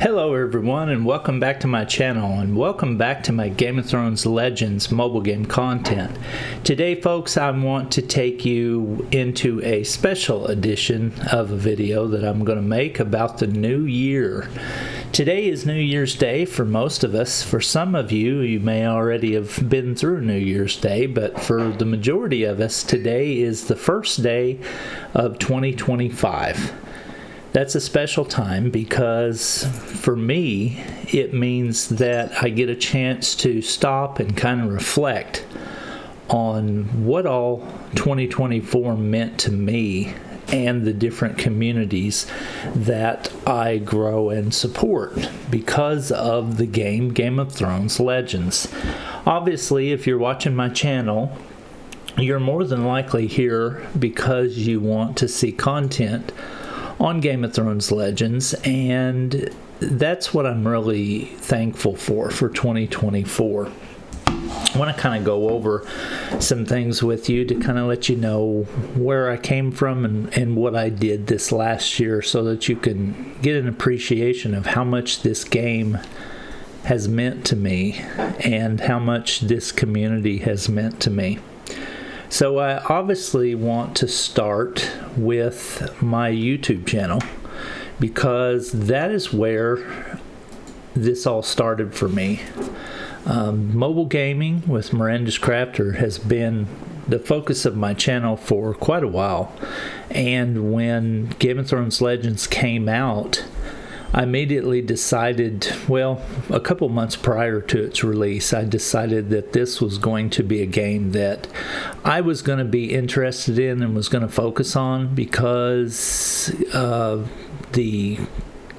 Hello everyone, and welcome back to my channel, and welcome back to my Game of Thrones Legends mobile game content. Today folks, I want to take you into a special edition of a video that I'm going to make about the new year. Today is New Year's Day for most of us. For some of you, you may already have been through New Year's Day, but for the majority of us, today is the first day of 2025. That's a special time because for me, it means that I get a chance to stop and kind of reflect on what all 2024 meant to me and the different communities that I grow and support because of the Game of Thrones Legends. Obviously, if you're watching my channel, you're more than likely here because you want to see content on Game of Thrones Legends, and that's what I'm really thankful for 2024. I want to kind of go over some things with you to kind of let you know where I came from and what I did this last year so that you can get an appreciation of how much this game has meant to me and how much this community has meant to me. So I obviously want to start with my YouTube channel because that is where this all started for me. Mobile gaming with Miranda's Crafter has been the focus of my channel for quite a while, and when Game of Thrones Legends came out, I immediately decided, well, a couple months prior to its release, I decided that this was going to be a game that I was going to be interested in and was going to focus on because the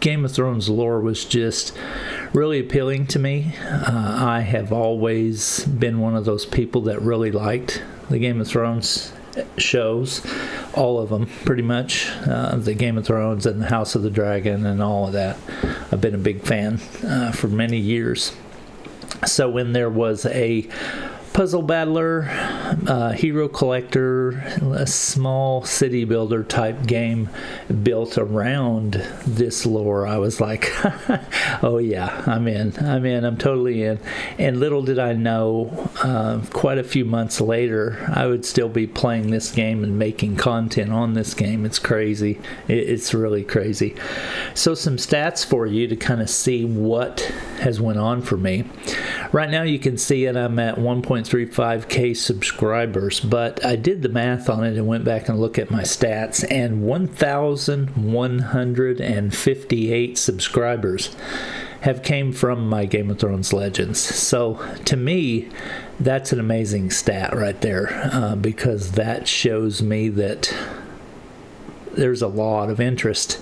Game of Thrones lore was just really appealing to me. I have always been one of those people that really liked the Game of Thrones shows, all of them pretty much, the Game of Thrones and the House of the Dragon and all of that. I've been a big fan for many years. So when there was a puzzle battler, hero collector, a small city builder type game built around this lore, I was like, oh yeah, I'm in, I'm totally in. And little did I know, quite a few months later, I would still be playing this game and making content on this game. It's crazy. It's really crazy. So some stats for you to kind of see what has went on for me. Right now you can see it, I'm at 1.35k subscribers, but I did the math on it and went back and looked at my stats, and 1,158 subscribers have came from my Game of Thrones Legends. So to me, that's an amazing stat right there, because that shows me that there's a lot of interest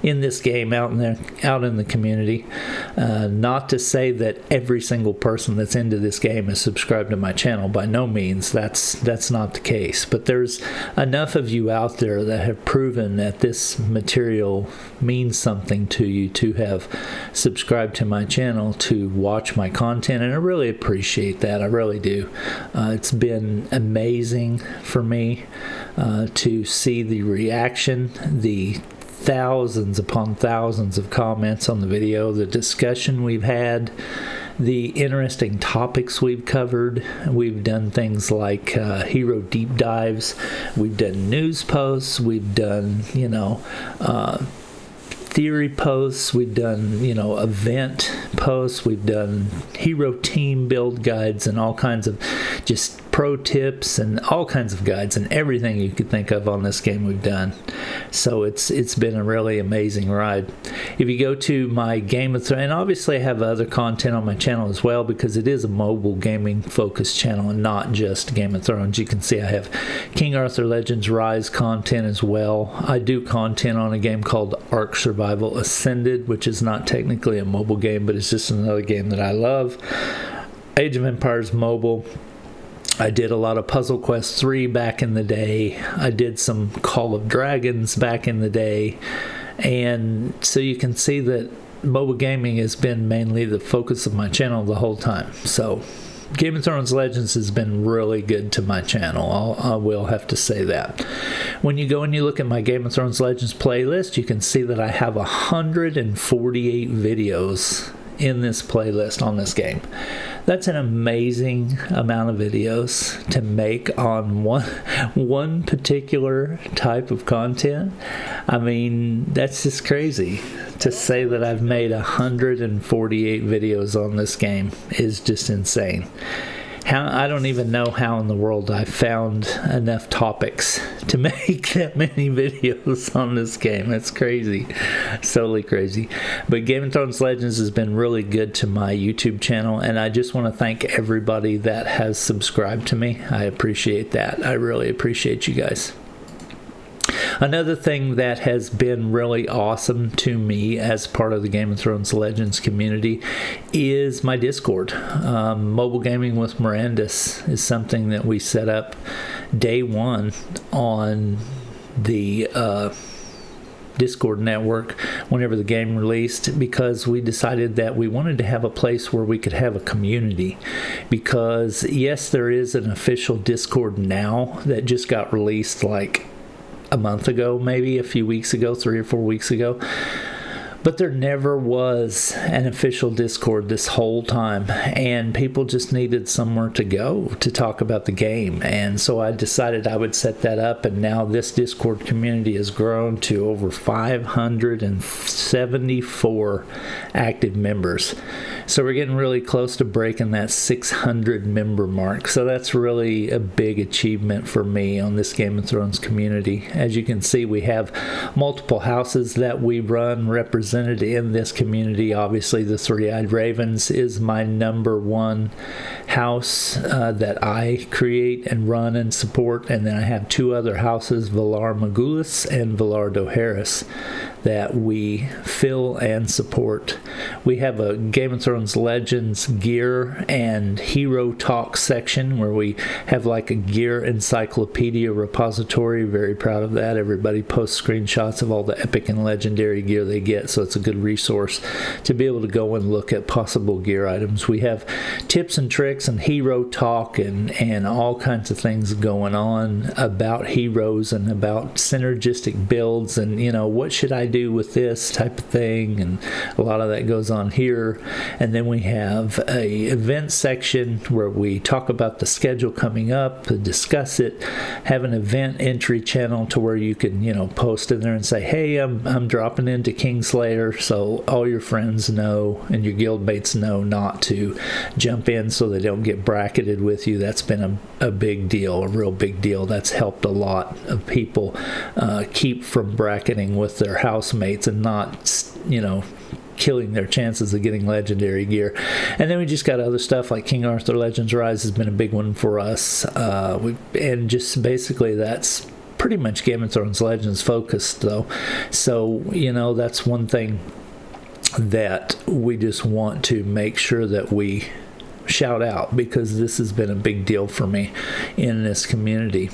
in this game out in the community. Not to say that every single person that's into this game is subscribed to my channel. By no means. That's not the case. But there's enough of you out there that have proven that this material means something to you to have subscribed to my channel to watch my content, and I really appreciate that. I really do. It's been amazing for me to see the reaction, the thousands upon thousands of comments on the video, the discussion we've had, the interesting topics we've covered. We've done things like hero deep dives, we've done news posts, we've done, theory posts, we've done, event posts, we've done hero team build guides and all kinds of just pro tips and all kinds of guides and everything you could think of on this game we've done. So it's been a really amazing ride. If you go to my Game of Thrones, and obviously I have other content on my channel as well because it is a mobile gaming focused channel and not just Game of Thrones. You can see I have King Arthur Legends Rise content as well. I do content on a game called Ark Survival Ascended, which is not technically a mobile game, but it's just another game that I love. Age of Empires Mobile. I did a lot of Puzzle Quest 3 back in the day. I did some Call of Dragons back in the day. And so you can see that mobile gaming has been mainly the focus of my channel the whole time. So Game of Thrones Legends has been really good to my channel. I will have to say that. When you go and you look at my Game of Thrones Legends playlist, you can see that I have 148 videos in this playlist on this game. That's an amazing amount of videos to make on one particular type of content. I mean, that's just crazy. To say that I've made 148 videos on this game is just insane. I don't even know how in the world I found enough topics to make that many videos on this game. It's crazy. Totally crazy. But Game of Thrones Legends has been really good to my YouTube channel, and I just want to thank everybody that has subscribed to me. I appreciate that. I really appreciate you guys. Another thing that has been really awesome to me as part of the Game of Thrones Legends community is my Discord. Mobile Gaming with Mirandus is something that we set up day one on the Discord network whenever the game released, because we decided that we wanted to have a place where we could have a community. Because yes, there is an official Discord now that just got released like a month ago, maybe a few weeks ago, 3 or 4 weeks ago. But there never was an official Discord this whole time, and people just needed somewhere to go to talk about the game. And so I decided I would set that up, and now this Discord community has grown to over 574 active members. So we're getting really close to breaking that 600 member mark. So that's really a big achievement for me on this Game of Thrones community. As you can see, we have multiple houses that we run represented in this community. Obviously, the Three-Eyed Ravens is my #1 house that I create and run and support. And then I have 2 other houses, Valar Morghulis and Valar Dohaeris, that we fill and support. We have a Game of Thrones Legends gear and hero talk section where we have like a gear encyclopedia repository. Very proud of that. Everybody posts screenshots of all the epic and legendary gear they get, so it's a good resource to be able to go and look at possible gear items. We have tips and tricks and hero talk and all kinds of things going on about heroes and about synergistic builds and, you know, what should I do with this type of thing, and a lot of that goes on here. And then we have a event section where we talk about the schedule coming up, discuss it, have an event entry channel to where you can, you know, post in there and say, hey, I'm dropping into Kingslayer, so all your friends know and your guildmates know not to jump in so they don't get bracketed with you. That's been a big deal, a real big deal. That's helped a lot of people keep from bracketing with their housemates and not, you know, killing their chances of getting legendary gear. And then we just got other stuff like King Arthur Legends Rise has been a big one for us. And just basically that's pretty much Game of Thrones Legends focused though. So, you know, that's one thing that we just want to make sure that we shout out, because this has been a big deal for me in this community.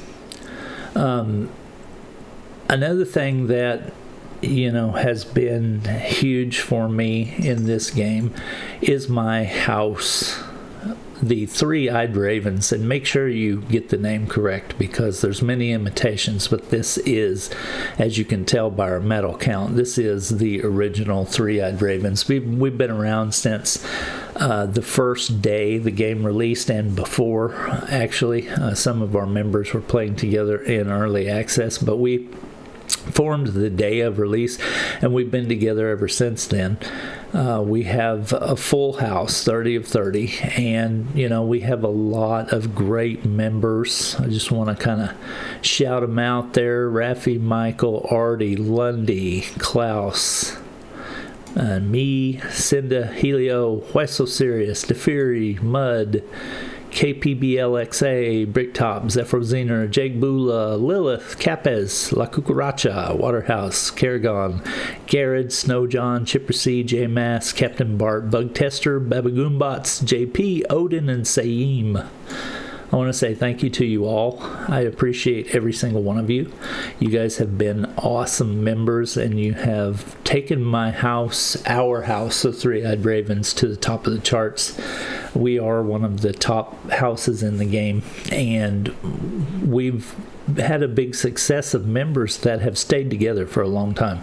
Another thing that, you know, has been huge for me in this game is my house, the Three-Eyed Ravens. And make sure you get the name correct, because there's many imitations, but this is, as you can tell by our medal count, this is the original Three-Eyed Ravens. We've been around since the first day the game released, and before actually. Some of our members were playing together in early access, but we formed the day of release, and we've been together ever since then. We have a full house, 30 of 30, and, you know, we have a lot of great members. I just want to kind of shout them out there: Rafi, Michael, Artie, Lundy, Klaus, me, Cinda, Helio, Hueso Sirius, Defiri, Mud, KPBLXA, Bricktop, Zephrozener, Jake Bula, Lilith, Capez, La Cucaracha, Waterhouse, Karagon, Garrett, Snowjohn, Chipper C, J Mass, Captain Bart, Bug Tester, Babagoombotts, JP, Odin, and Saeem. I want to say thank you to you all. I appreciate every single one of you. You guys have been awesome members, and you have taken my house, our house, the Three-Eyed Ravens, to the top of the charts. We are one of the top houses in the game, and we've had a big success of members that have stayed together for a long time.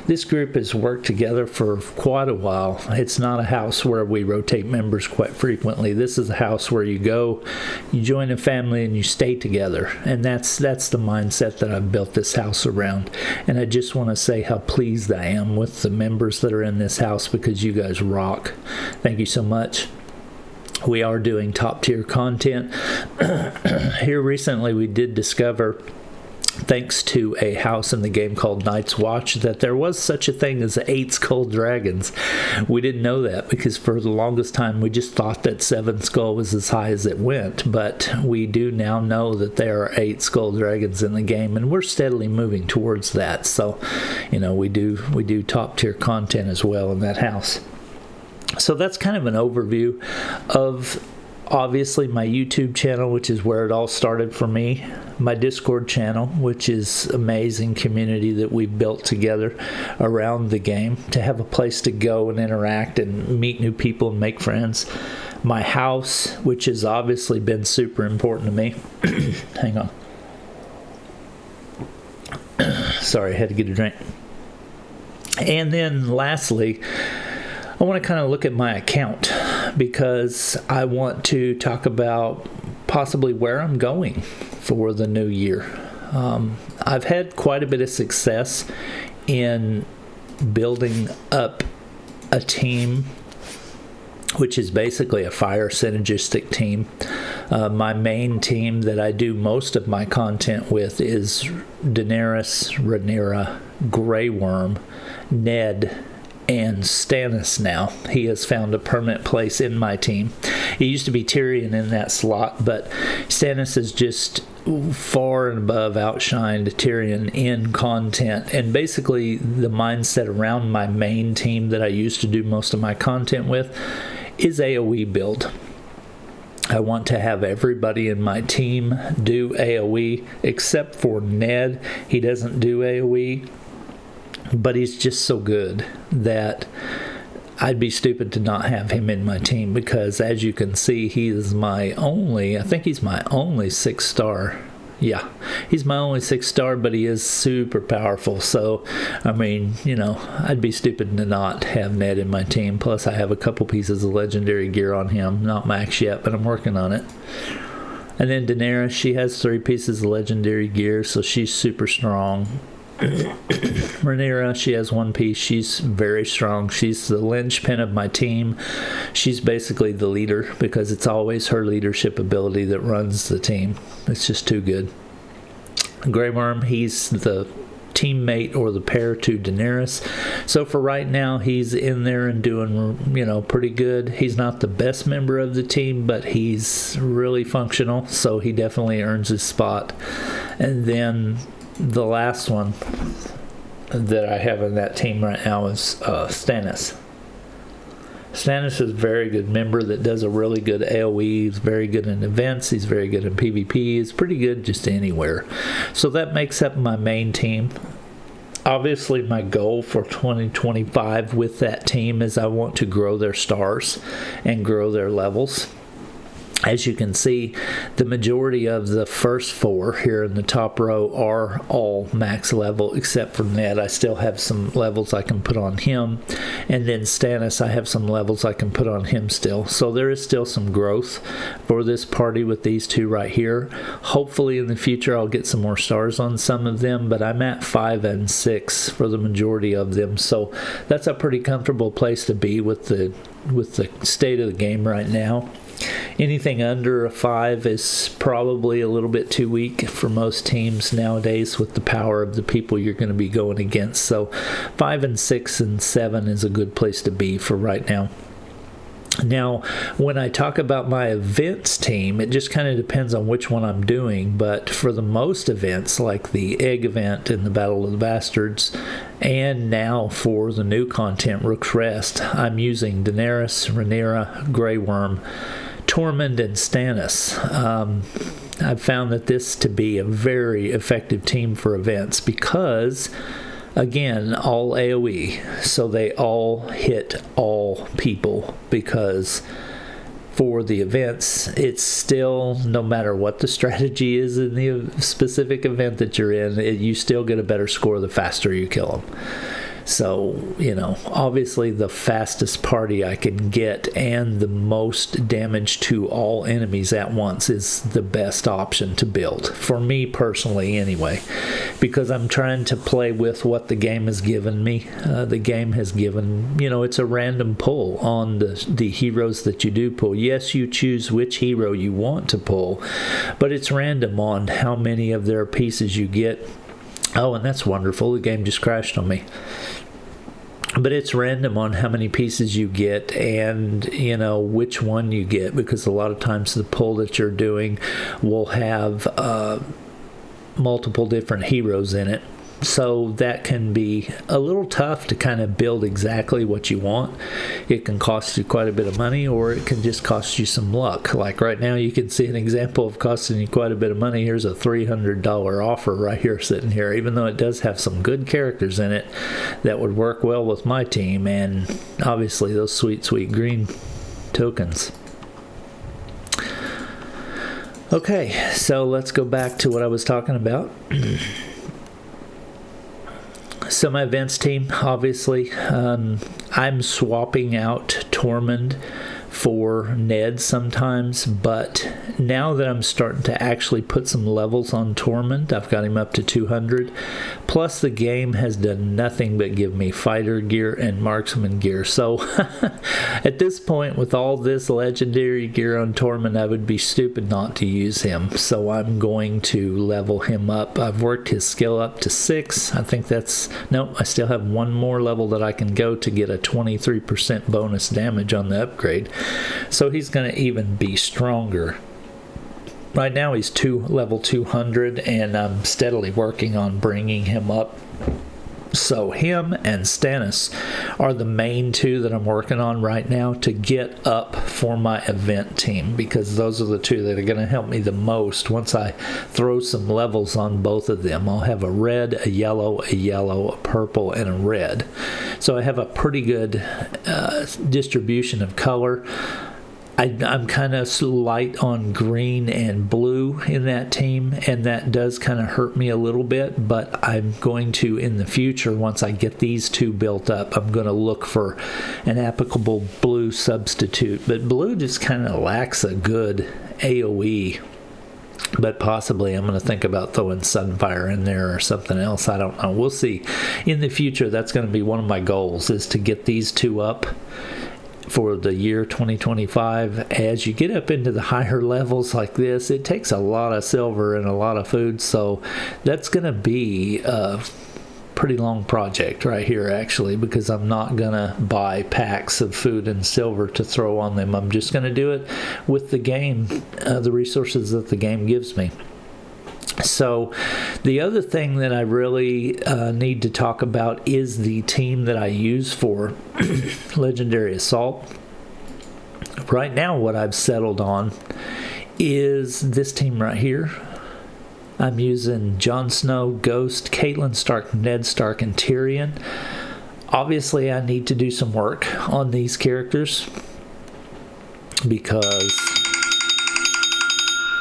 This group has worked together for quite a while. It's not a house where we rotate members quite frequently. This is a house where you go, you join a family, and you stay together. And that's the mindset that I've built this house around. And I just want to say how pleased I am with the members that are in this house, because you guys rock. Thank you so much. We are doing top tier content. Here recently we did discover, thanks to a house in the game called Night's Watch, that there was such a thing as 8 skull dragons. We didn't know that, because for the longest time we just thought that 7 skull was as high as it went, but we do now know that there are 8 skull dragons in the game, and we're steadily moving towards that. So, we do top tier content as well in that house. So that's kind of an overview of, obviously, my YouTube channel, which is where it all started for me, my Discord channel, which is amazing community that we've built together around the game to have a place to go and interact and meet new people and make friends. My house, which has obviously been super important to me. Hang on. Sorry, I had to get a drink. And then lastly, I want to kind of look at my account, because I want to talk about possibly where I'm going for the new year. I've had quite a bit of success in building up a team, which is basically a fire synergistic team. My main team that I do most of my content with is Daenerys, Rhaenyra, Grey Worm, Ned, and Stannis now. He has found a permanent place in my team. He used to be Tyrion in that slot, but Stannis has just far and above outshined Tyrion in content. And basically the mindset around my main team that I used to do most of my content with is AoE build. I want to have everybody in my team do AoE except for Ned. He doesn't do AoE, but he's just so good that I'd be stupid to not have him in my team, because as you can see, he is I think he's my only 6-star. Yeah, he's my only 6-star, but he is super powerful. So, I'd be stupid to not have Ned in my team. Plus, I have a couple pieces of legendary gear on him. Not max yet, but I'm working on it. And then Daenerys, she has 3 pieces of legendary gear, so she's super strong. Rhaenyra, she has 1 piece. She's very strong. She's the linchpin of my team. She's basically the leader, because it's always her leadership ability that runs the team. It's just too good. Grey Worm, he's the teammate or the pair to Daenerys. So for right now, he's in there and doing, pretty good. He's not the best member of the team, but he's really functional, so he definitely earns his spot. And then the last one that I have in that team right now is Stannis. Stannis is a very good member that does a really good AoE. He's very good in events. He's very good in PvP. He's pretty good just anywhere. So that makes up my main team. Obviously, my goal for 2025 with that team is I want to grow their stars and grow their levels. As you can see, the majority of the first 4 here in the top row are all max level, except for Ned. I still have some levels I can put on him. And then Stannis, I have some levels I can put on him still. So there is still some growth for this party with these 2 right here. Hopefully in the future I'll get some more stars on some of them, but I'm at 5 and 6 for the majority of them. So that's a pretty comfortable place to be with the state of the game right now. Anything under a 5 is probably a little bit too weak for most teams nowadays with the power of the people you're going to be going against. So 5 and 6 and 7 is a good place to be for right now. Now, when I talk about my events team, it just kind of depends on which one I'm doing, but for the most events, like the Egg event and the Battle of the Bastards, and now for the new content, Rook's Rest, I'm using Daenerys, Rhaenyra, Grey Worm, Tormund and Stannis. I've found that this to be a very effective team for events because, again, all AoE, so they all hit all people, because for the events, it's still, no matter what the strategy is in the specific event that you're in, you still get a better score the faster you kill them. So, you know, obviously the fastest party I can get and the most damage to all enemies at once is the best option to build. For me personally, anyway. Because I'm trying to play with what the game has given me. The game has given, you know, it's a random pull on the heroes that you do pull. Yes, you choose which hero you want to pull, but it's random on how many of their pieces you get. Oh, and that's wonderful. The game just crashed on me. But it's random on how many pieces you get and, you know, which one you get, because a lot of times the pull that you're doing will have multiple different heroes in it. So that can be a little tough to kind of build exactly what you want. It can cost you quite a bit of money, or it can just cost you some luck. Like right now, you can see an example of costing you quite a bit of money. Here's a $300 offer right here sitting here, even though it does have some good characters in it that would work well with my team, and obviously those sweet, sweet green tokens. Okay, so let's go back to what I was talking about. So my events team, obviously, I'm swapping out Tormund for Ned sometimes, but now that I'm starting to actually put some levels on Tormund, I've got him up to 200, plus the game has done nothing but give me fighter gear and marksman gear. So at this point, with all this legendary gear on Tormund, I would be stupid not to use him. So I'm going to level him up. I've worked his skill up to 6. I think that's, no, I still have one more level that I can go to get a 23% bonus damage on the upgrade. So he's going to even be stronger. Right now he's level 200, and I'm steadily working on bringing him up. So him and Stannis are the main two that I'm working on right now to get up for my event team, because those are the two that are going to help me the most. Once I throw some levels on both of them, I'll have a red, a yellow, a purple, and a red. So I have a pretty good distribution of color. I'm kind of light on green and blue in that team, and that does kind of hurt me a little bit, but I'm going to, in the future, once I get these two built up, I'm going to look for an applicable blue substitute. But blue just kind of lacks a good AoE. But possibly I'm going to think about throwing Sunfire in there or something else. I don't know. We'll see. In the future, that's going to be one of my goals, is to get these two up for the year 2025. As you get up into the higher levels like this, it takes a lot of silver and a lot of food, so that's going to be a pretty long project right here, actually, because I'm not going to buy packs of food and silver to throw on them. I'm just going to do it with the game, the resources that the game gives me. So the other thing that I really need to talk about is the team that I use for Legendary Assault. Right now what I've settled on is this team right here. I'm using Jon Snow, Ghost, Catelyn Stark, Ned Stark, and Tyrion. Obviously I need to do some work on these characters because...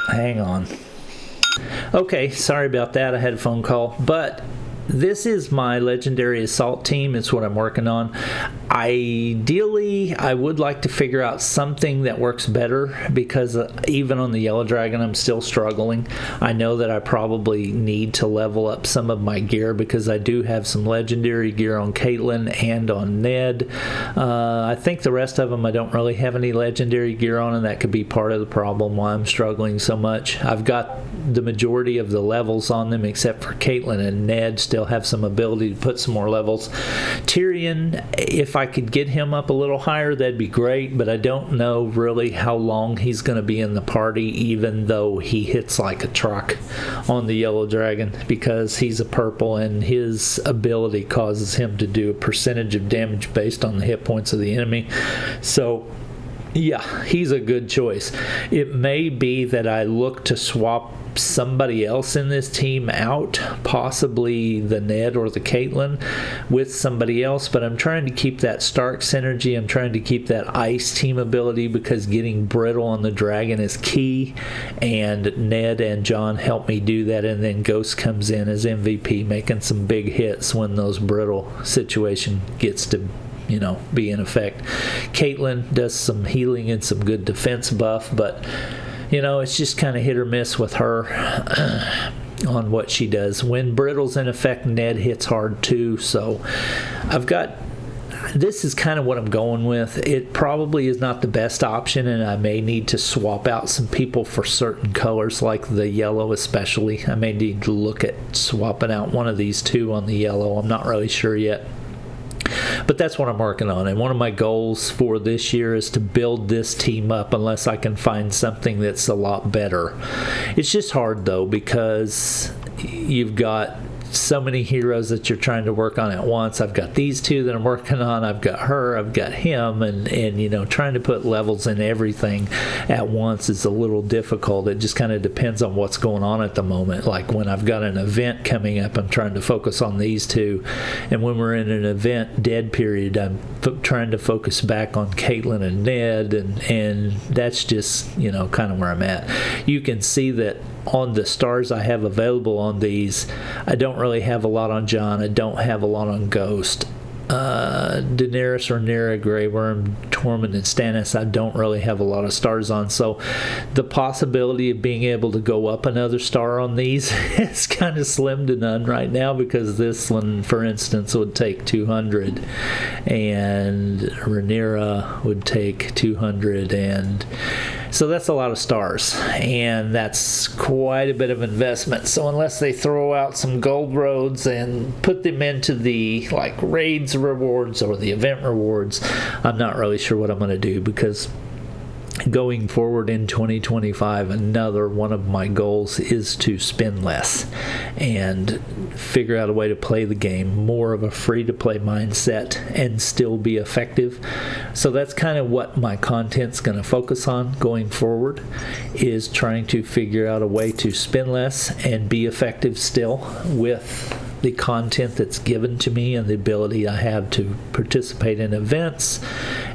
hang on. Okay, sorry about that. I had a phone call, but this is my Legendary Assault team. It's what I'm working on. Ideally, I would like to figure out something that works better, because even on the Yellow Dragon, I'm still struggling. I know that I probably need to level up some of my gear, because I do have some legendary gear on Catelyn and on Ned. I think the rest of them I don't really have any legendary gear on, and that could be part of the problem why I'm struggling so much. I've got the majority of the levels on them except for Catelyn, and Ned still have some ability to put some more levels. Tyrion, if I could get him up a little higher, that'd be great, but I don't know really how long he's going to be in the party, even though he hits like a truck on the Yellow Dragon, because he's a purple and his ability causes him to do a percentage of damage based on the hit points of the enemy. So Yeah, he's a good choice. It may be that I look to swap somebody else in this team out, possibly the Ned or the Caitlyn, with somebody else, but I'm trying to keep that Stark synergy. I'm trying to keep that ice team ability because getting brittle on the dragon is key, and Ned and John help me do that, and then Ghost comes in as MVP, making some big hits when those brittle situation gets to be in effect. Caitlyn does some healing and some good defense buff, but it's just kind of hit or miss with her on what she does. When brittle's in effect, Ned hits hard too. So this is kind of what I'm going with. It probably is not the best option, and I may need to swap out some people for certain colors, like the yellow especially. I may need to look at swapping out one of these two on the yellow. I'm not really sure yet. But that's what I'm working on, and one of my goals for this year is to build this team up unless I can find something that's a lot better. It's just hard though, because you've got so many heroes that you're trying to work on at once. I've got these two that I'm working on. I've got her, I've got him, and trying to put levels in everything at once is a little difficult. It just kind of depends on what's going on at the moment. Like when I've got an event coming up, I'm trying to focus on these two, and when we're in an event dead period, I'm trying to focus back on Caitlyn and Ned, and that's just kind of where I'm at. You can see that on the stars I have available on these, I don't really have a lot on John. I don't have a lot on Ghost. Daenerys, Rhaenyra, Grey Worm, Tormund, and Stannis, I don't really have a lot of stars on. So the possibility of being able to go up another star on these is kind of slim to none right now, because this one, for instance, would take 200, and Rhaenyra would take 200, and so that's a lot of stars, and that's quite a bit of investment. So unless they throw out some gold roads and put them into the raids rewards or the event rewards, I'm not really sure what I'm going to do, because going forward in 2025, another one of my goals is to spend less and figure out a way to play the game more of a free-to-play mindset and still be effective. So that's kind of what my content's going to focus on going forward, is trying to figure out a way to spend less and be effective still with the content that's given to me and the ability I have to participate in events,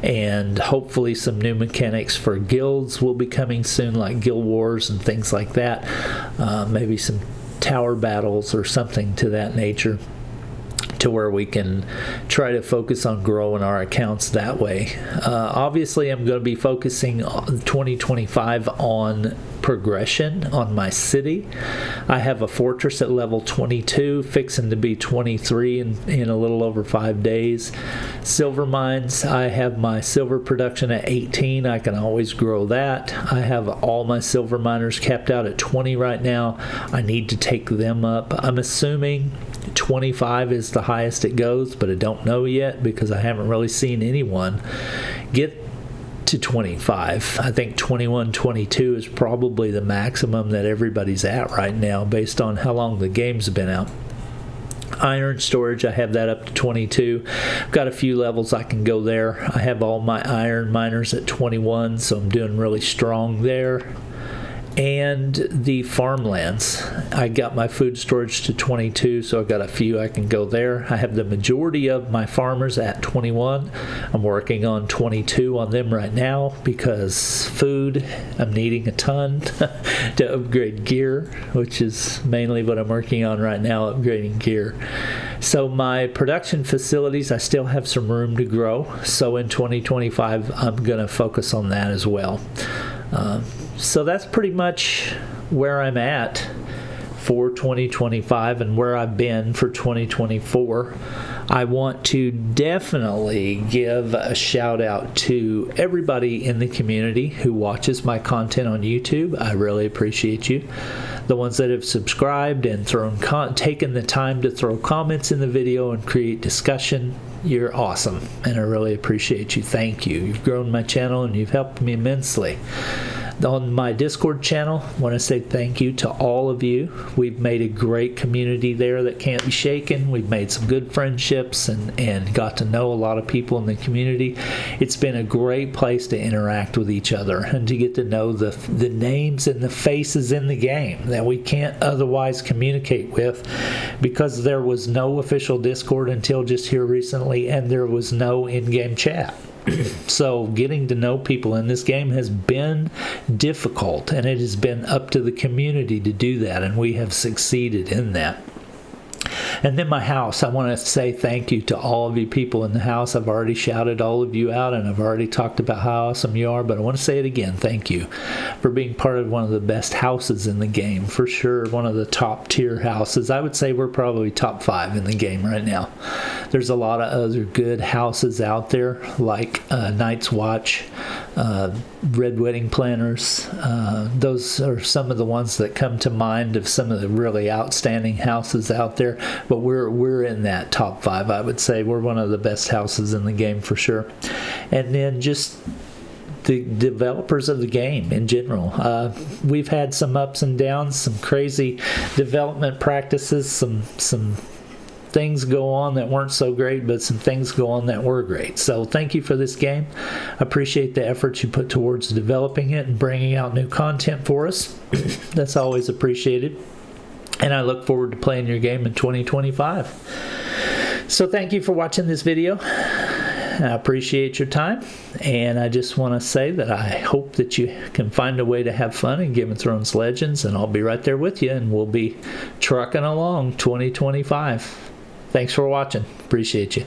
and hopefully some new mechanics for guilds will be coming soon, like guild wars and things like that. Maybe some tower battles or something to that nature, to where we can try to focus on growing our accounts that way. Obviously, I'm going to be focusing on 2025 on progression on my city. I have a fortress at level 22, fixing to be 23 in a little over 5 days. Silver mines, I have my silver production at 18. I can always grow that. I have all my silver miners capped out at 20 right now. I need to take them up. I'm assuming 25 is the highest it goes, but I don't know yet because I haven't really seen anyone get to 25. I think 21, 22 is probably the maximum that everybody's at right now based on how long the game's been out. Iron storage, I have that up to 22. Got a few levels I can go there. I have all my iron miners at 21, so I'm doing really strong there. And the farmlands, I got my food storage to 22, so I've got a few I can go there. I have the majority of my farmers at 21. I'm working on 22 on them right now because food, I'm needing a ton to upgrade gear, which is mainly what I'm working on right now, upgrading gear. So my production facilities, I still have some room to grow. So in 2025, I'm going to focus on that as well. So that's pretty much where I'm at for 2025 and where I've been for 2024. I want to definitely give a shout out to everybody in the community who watches my content on YouTube. I really appreciate you. The ones that have subscribed and taken the time to throw comments in the video and create discussion. You're awesome, and I really appreciate you. Thank you. You've grown my channel and you've helped me immensely. On my Discord channel, I want to say thank you to all of you. We've made a great community there that can't be shaken. We've made some good friendships and got to know a lot of people in the community. It's been a great place to interact with each other and to get to know the names and the faces in the game that we can't otherwise communicate with, because there was no official Discord until just here recently, and there was no in-game chat. So getting to know people in this game has been difficult, and it has been up to the community to do that, and we have succeeded in that. And then my house, I want to say thank you to all of you people in the house. I've already shouted all of you out, and I've already talked about how awesome you are, but I want to say it again. Thank you for being part of one of the best houses in the game. For sure, one of the top tier houses. I would say we're probably top 5 in the game right now. There's a lot of other good houses out there, like Night's Watch, Red Wedding Planners. Those are some of the ones that come to mind of some of the really outstanding houses out there. But we're in that top 5. I would say we're one of the best houses in the game for sure. And then just the developers of the game in general. We've had some ups and downs, some crazy development practices, some things go on that weren't so great, but some things go on that were great. So thank you for this game. I appreciate the efforts you put towards developing it and bringing out new content for us. That's always appreciated. And I look forward to playing your game in 2025. So thank you for watching this video. I appreciate your time, and I just want to say that I hope that you can find a way to have fun in Game of Thrones Legends, and I'll be right there with you, and we'll be trucking along 2025. Thanks for watching. Appreciate you.